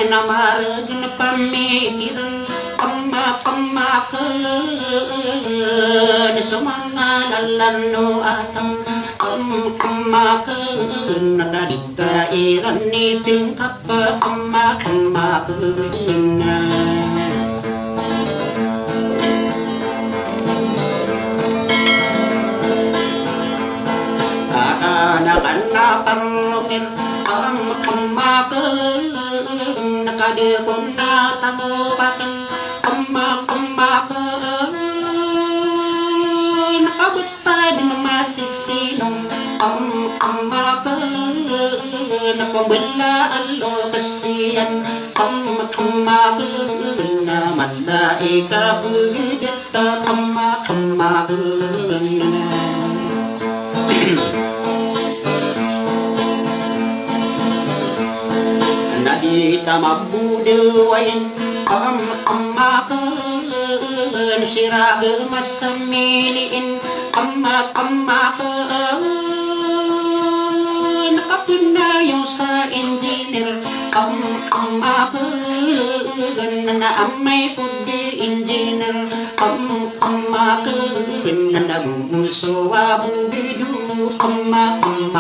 namaragin pamikiran kamakan sa mga lalano atang kamakan nakadikairan niting kapakamakan nakanaparlongin ang kamakan nakadikong natamupakan kamakan nakabutay di mamasisinong kamakan nakabila ang lokasyan kamakan na mandai kabudita kamakan Nadita mabuduwain kamakan siraga masamiliin kamakan nakapinayaw sa engineer kamakan na amay food engineer kamakan na nabubuso abubidu kamakan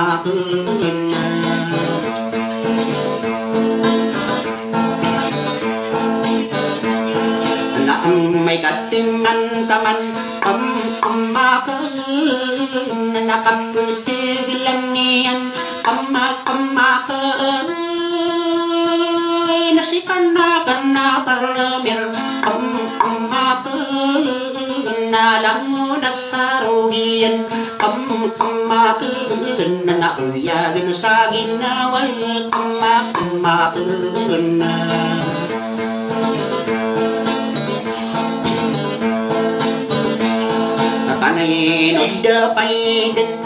may katingan taman kamakan nakaputigilan niyan kamakan nasikanakan na karamir kamakan nalangunak sa rugian kamakan nauyagin sa ginawal kamakan Kanain udapay din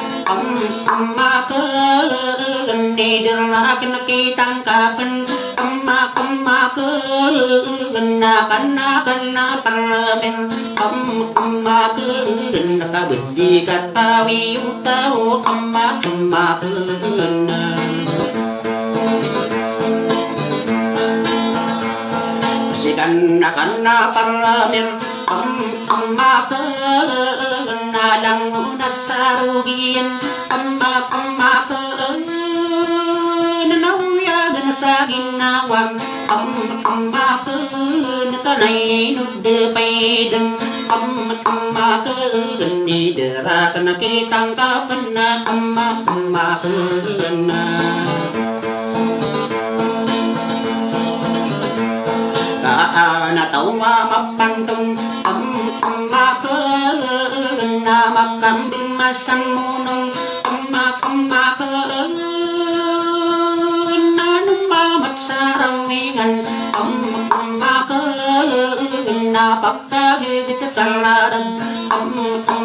kamakan nidirak nakitang kapan kamakan nakanakan na paramin kamakan nakabudi katawi utaw kamakan sikan nakana paramin kamakan nalang nasarugian kamakan nauyagan sa ginawang kamakan kanay nudepaydan kamakan nidera nakitang kapan na kamakan natawa mapantong kamakan na makambing masang munong kamakan na numamat sa ramingan kamakan na pagkagigit sa laran kamakan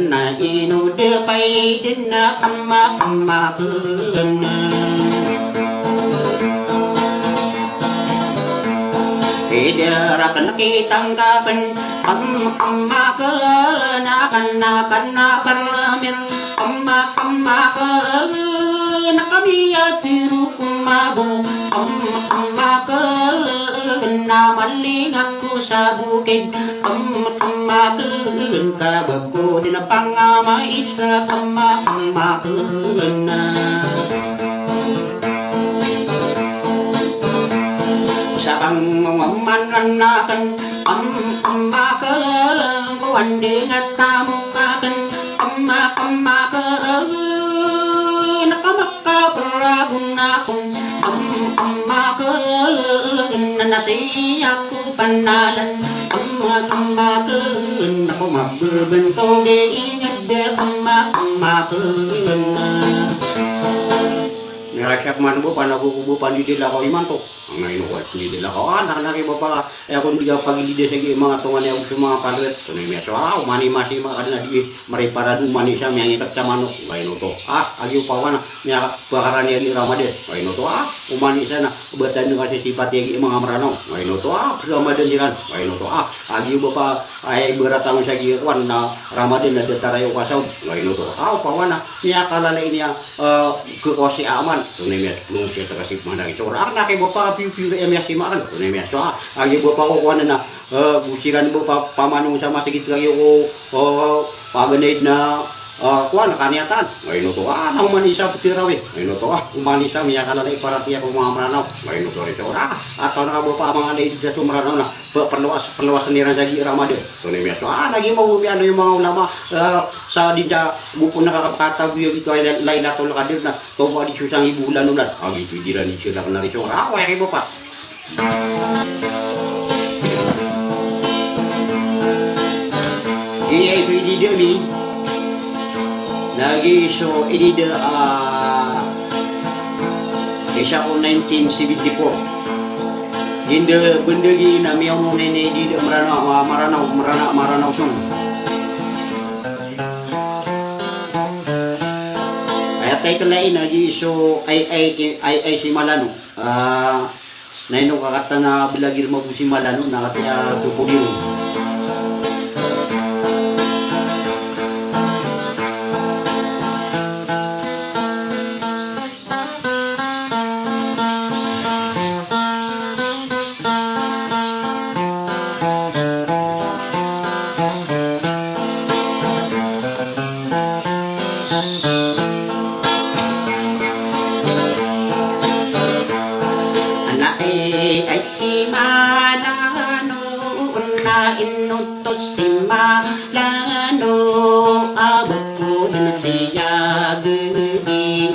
na inudepay din na kamakan Idarakan kitang kapan kamakan nakan naparamir kamakan nakamiya tiru kumabo kamakan namaling ako sa bukid kamakan kabako din na pangamay sa kamakan Sabang mamamananakan kamakan kuwanding at tamukakan kamakan nakamakaparagon akong kamakan na nasiyak ko panalan kamakan ako magbebentong ingat be kamakan Ngasyak man po, panagukubo pa ni Dila ko iman to. Ang ngayon ko, ni Dila ko, anak ba ako hindi ka pagilide sa mga tungan niya sa mga kalit. Tunay niya siya, mani-masi mga di mariparad umani siya, may ikat sa manok. Ngayon to, agyo pa wana, niya bakaran niya di Ramadan. Ngayon to, umani siya na, batan nyo kasi sipat yung mga marano. Ngayon to, Ramadan jiran. Ngayon to, agyo ba pa, ay beratang siya giwan na Ramadan na detarayo kasaw. Ngayon to, pa wana, niya kalalay niya, kukosi aman. tunay mes nung siya takasip mana ito orang na kay bapa piu-piu MS makan tunay mes so agi bapa ko kuan na busiran bapa pamanong sama sigit kayo ko paganaid na kuan kaniatan ngayon to nang manisa petirawi ngayon to umanisa miya kana na iparatiya ko mga maranaw ngayon to rito atau na bapa mga naid sa sumranaw na perluas sendiri lagi Ramadan tunay mes so lagi mau ano yung mga ulama sa dinja buko nakakatabi yung ito ay Lailatul Qadr na toba di susang ibulan ulan gitu diran di sila kana rito kay bapa iya itu ide ni lagi so ini de Isya ko 1974 inde benda gi na miyaw no nene di de maranaw sung ayat ay kalay lagi so ay si malano naino kakata na bilagir mo si malano na kaya tupuliw ay si Malano na inutos si Malano abot ko na siya gudi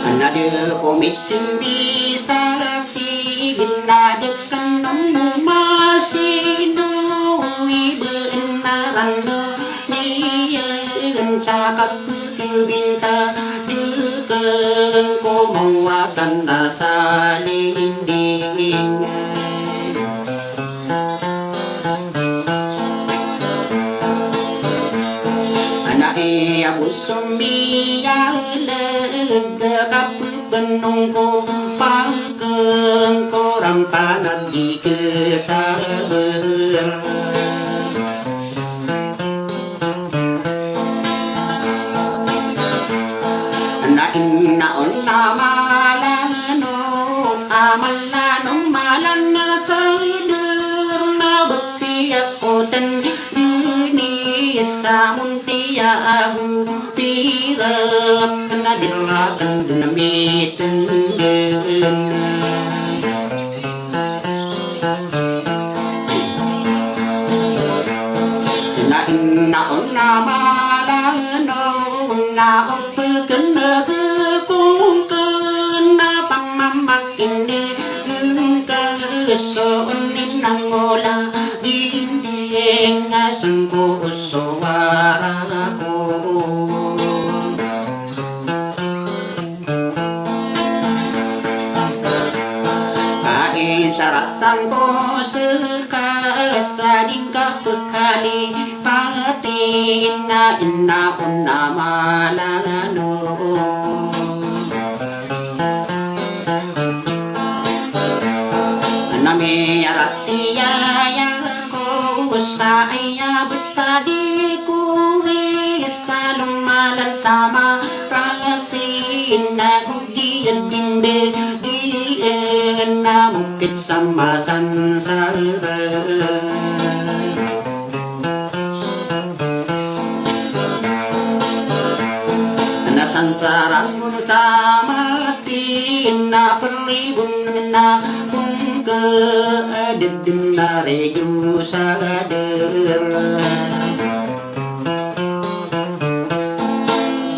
another commission bisa tigin kanong masino ibenaran sa kapitibinta dukang ko mawatan na sa linding anai abus sumiyalag kapupanong ko pangkang ko rampanat di kesabar naon na malano amalano malan na sayder na bakti ako tan ini sa muntia agu tirap na dirakan dinamitan naon na malano naon pagkana sonin ng ola dinding asang puso ako kain saratan ko sekasaling kapekali patin na inaon na malano nami aratiya ko sa iya besadi kuris kalung malan sama rasin na gudian binde dien na mukit sama sansara na sansara mo sama tin na peribun na keadaan nareju sadar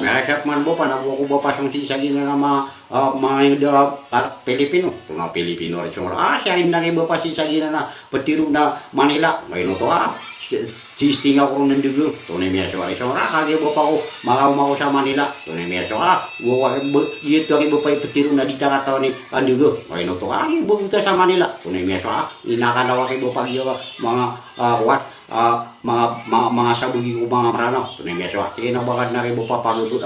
Mesyak man bopa nabuko bopa sung sisagi na nama mga da Pilipino kuna Pilipino siya hindi bopa sisagi na petiru na Manila ngayon to sisting ako ng dugo tunay miya siya kagi bopa ko mau sa Manila tunay miya siya ito ang bopa ipetiru na di takataw ni andugo ngayon to ibu kita sa Manila tunay miya siya inakanawa kay bopa mga what mga sabugi ko mga marano. Ito na meso, kinabagad na rin mo pa pagbrud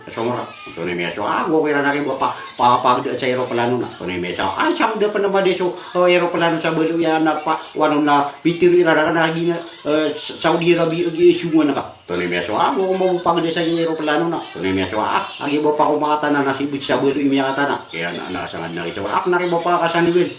sa mura. Ito na meso, go kira na rin mo pa sa aeroplano na. Ito na meso, siyang da pa naman deso aeroplano sa balo yan na pa, wano na pitiri na naging Saudi Arabia isyungan na ka. Ito na meso, go mabupag sa aeroplano na. Ito na meso, ang iba pa kumata na nasibit sa balo imiyata na. Kaya naasangan na ito, na rin mo pa kasaniwin.